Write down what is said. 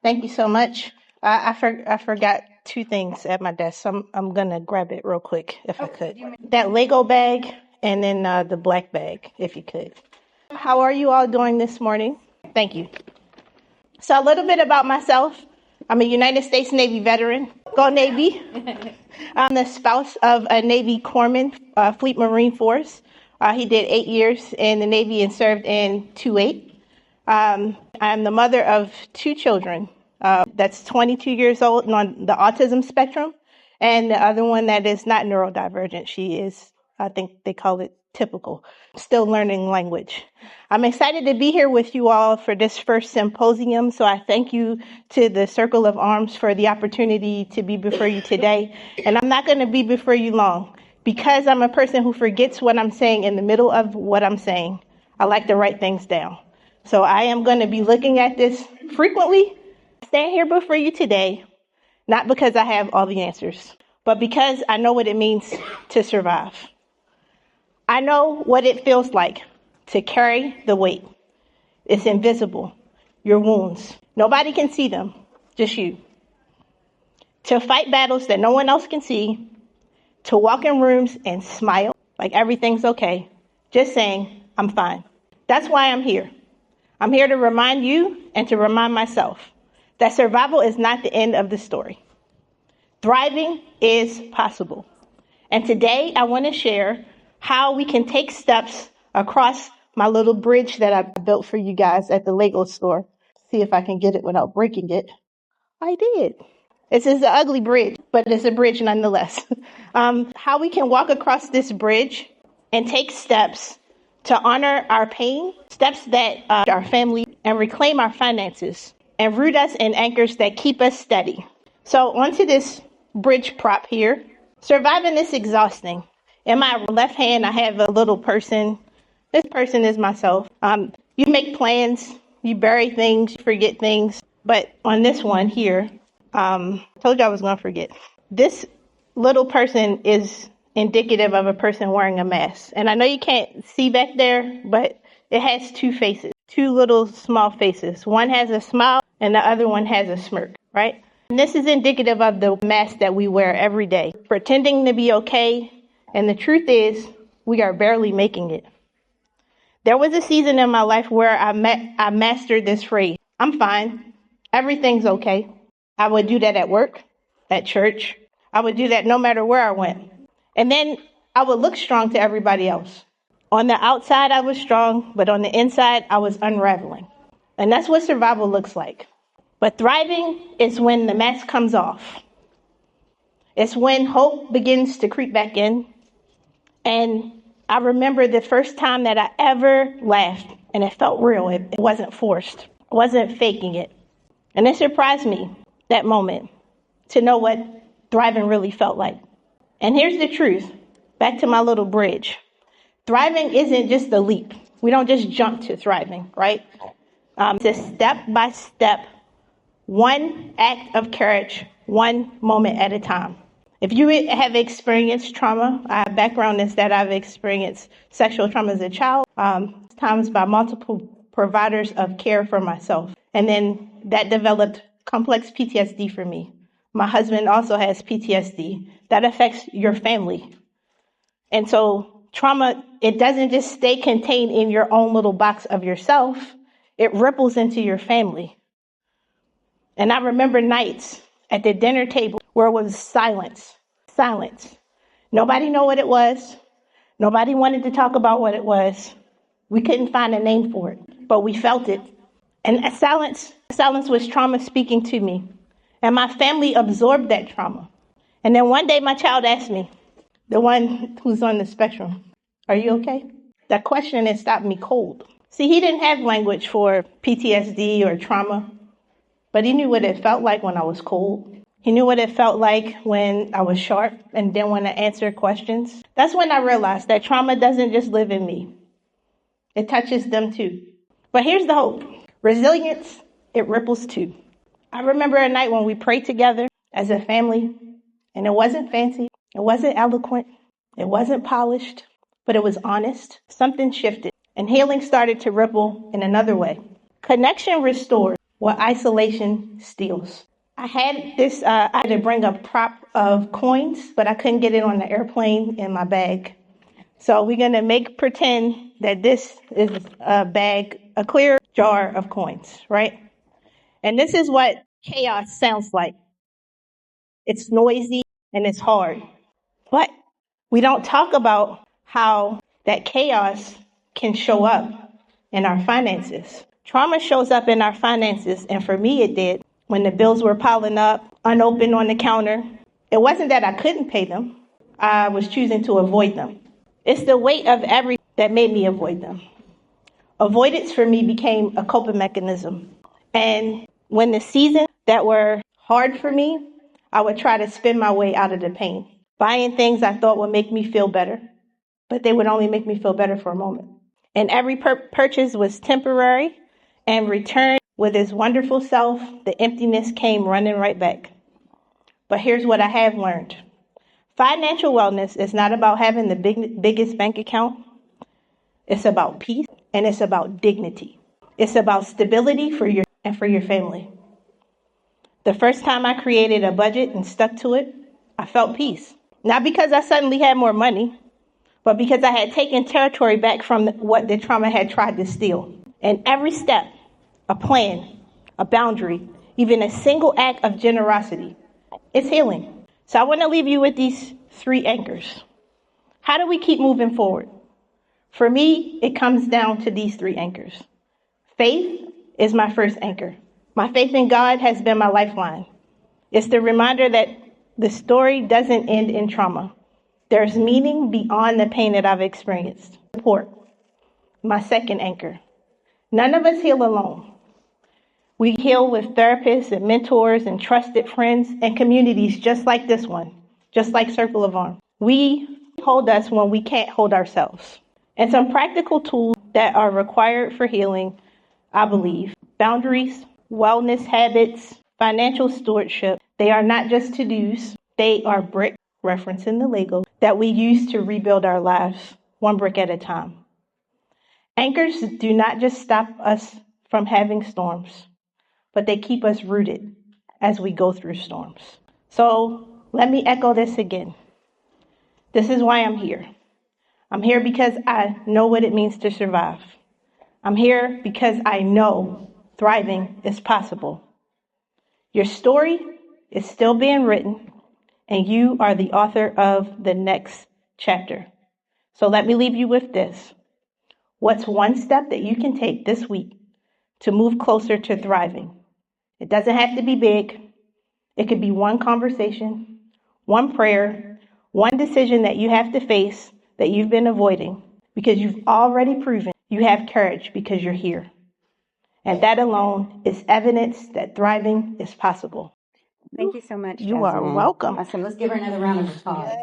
Thank you so much. I forgot two things at my desk, so I'm gonna grab it real quick if I could. That Lego bag and then the black bag, if you could. How are you all doing this morning? Thank you. So a little bit about myself. I'm a United States Navy veteran. Go Navy. I'm the spouse of a Navy corpsman, Fleet Marine Force. He did 8 years in the Navy and served in 2-8. I'm the mother of 2 children. That's 22 years old and on the autism spectrum, and the other one that is not neurodivergent. She is, I think they call it typical, still learning language. I'm excited to be here with you all for this first symposium, so I thank you to the Circle of Arms for the opportunity to be before you today. And I'm not going to be before you long because I'm a person who forgets what I'm saying in the middle of what I'm saying. I like to write things down. So I am going to be looking at this frequently. I stand here before you today, not because I have all the answers, but because I know what it means to survive. I know what it feels like to carry the weight. It's invisible. Your wounds. Nobody can see them, just you. To fight battles that no one else can see. To walk in rooms and smile like everything's okay. Just saying, I'm fine. That's why I'm here. I'm here to remind you and to remind myself that survival is not the end of the story. Thriving is possible. And today I want to share how we can take steps across my little bridge that I built for you guys at the Lego store. See if I can get it without breaking it. I did. This is an ugly bridge, but it's a bridge nonetheless. How we can walk across this bridge and take steps to honor our pain, steps that our family, and reclaim our finances, and root us in anchors that keep us steady. So onto this bridge prop here. Surviving is exhausting. In my left hand, I have a little person. This person is myself. You make plans, you bury things, you forget things. But on this one here, told you I was going to forget. This little person is indicative of a person wearing a mask. And I know you can't see back there, but it has 2 faces, 2 little small faces. One has a smile and the other one has a smirk, right? And this is indicative of the mask that we wear every day, pretending to be okay. And the truth is, we are barely making it. There was a season in my life where I mastered this phrase. I'm fine. Everything's okay. I would do that at work, at church. I would do that no matter where I went. And then I would look strong to everybody else. On the outside, I was strong, but on the inside, I was unraveling. And that's what survival looks like. But thriving is when the mask comes off. It's when hope begins to creep back in. And I remember the first time that I ever laughed, and it felt real. It wasn't forced. I wasn't faking it. And it surprised me, that moment, to know what thriving really felt like. And here's the truth. Back to my little bridge. Thriving isn't just a leap. We don't just jump to thriving, right? It's a step by step, one act of courage, one moment at a time. If you have experienced trauma, my background is that I've experienced sexual trauma as a child, times by multiple providers of care for myself. And then that developed complex PTSD for me. My husband also has PTSD. That affects your family. And so trauma, it doesn't just stay contained in your own little box of yourself. It ripples into your family. And I remember nights at the dinner table where it was silence. Nobody knew what it was. Nobody wanted to talk about what it was. We couldn't find a name for it, but we felt it. And silence was trauma speaking to me. And my family absorbed that trauma. And then one day my child asked me, the one who's on the spectrum, "Are you okay?" That question had stopped me cold. See, he didn't have language for PTSD or trauma, but he knew what it felt like when I was cold. He knew what it felt like when I was sharp and didn't want to answer questions. That's when I realized that trauma doesn't just live in me. It touches them too. But here's the hope. Resilience, it ripples too. I remember a night when we prayed together as a family, and it wasn't fancy, it wasn't eloquent, it wasn't polished, but it was honest. Something shifted, and healing started to ripple in another way. Connection restored what isolation steals. I had this, I had to bring a prop of coins, but I couldn't get it on the airplane in my bag. So we're going to pretend that this is a bag, a clear jar of coins, right? And this is what chaos sounds like. It's noisy and it's hard. But we don't talk about how that chaos can show up in our finances. Trauma shows up in our finances, and for me it did. When the bills were piling up, unopened on the counter, it wasn't that I couldn't pay them. I was choosing to avoid them. It's the weight of everything that made me avoid them. Avoidance for me became a coping mechanism. And when the seasons that were hard for me, I would try to spin my way out of the pain, buying things I thought would make me feel better, but they would only make me feel better for a moment. And every purchase was temporary, and returned with its wonderful self, the emptiness came running right back. But here's what I have learned. Financial wellness is not about having the biggest bank account. It's about peace, and it's about dignity. It's about stability for your family. The first time I created a budget and stuck to it, I felt peace. Not because I suddenly had more money, but because I had taken territory back from what the trauma had tried to steal. And every step, a plan, a boundary, even a single act of generosity, is healing. So I want to leave you with these 3 anchors. How do we keep moving forward? For me, it comes down to these 3 anchors. Faith is my first anchor. My faith in God has been my lifeline. It's the reminder that the story doesn't end in trauma. There's meaning beyond the pain that I've experienced. Support, my second anchor. None of us heal alone. We heal with therapists and mentors and trusted friends and communities just like this one, just like Circle of Arms. We hold us when we can't hold ourselves. And some practical tools that are required for healing, I believe: boundaries, wellness habits, financial stewardship. They are not just to-dos. They are bricks, referencing the Lego, that we use to rebuild our lives, one brick at a time. Anchors do not just stop us from having storms, but they keep us rooted as we go through storms. So let me echo this again. This is why I'm here. I'm here because I know what it means to survive. I'm here because I know thriving is possible. Your story is still being written, and you are the author of the next chapter. So let me leave you with this. What's one step that you can take this week to move closer to thriving? It doesn't have to be big. It could be one conversation, one prayer, one decision that you have to face that you've been avoiding, because you've already proven you have courage because you're here. And that alone is evidence that thriving is possible. Thank you so much, You are Jasmine. welcome. Awesome. Let's give her another round of applause.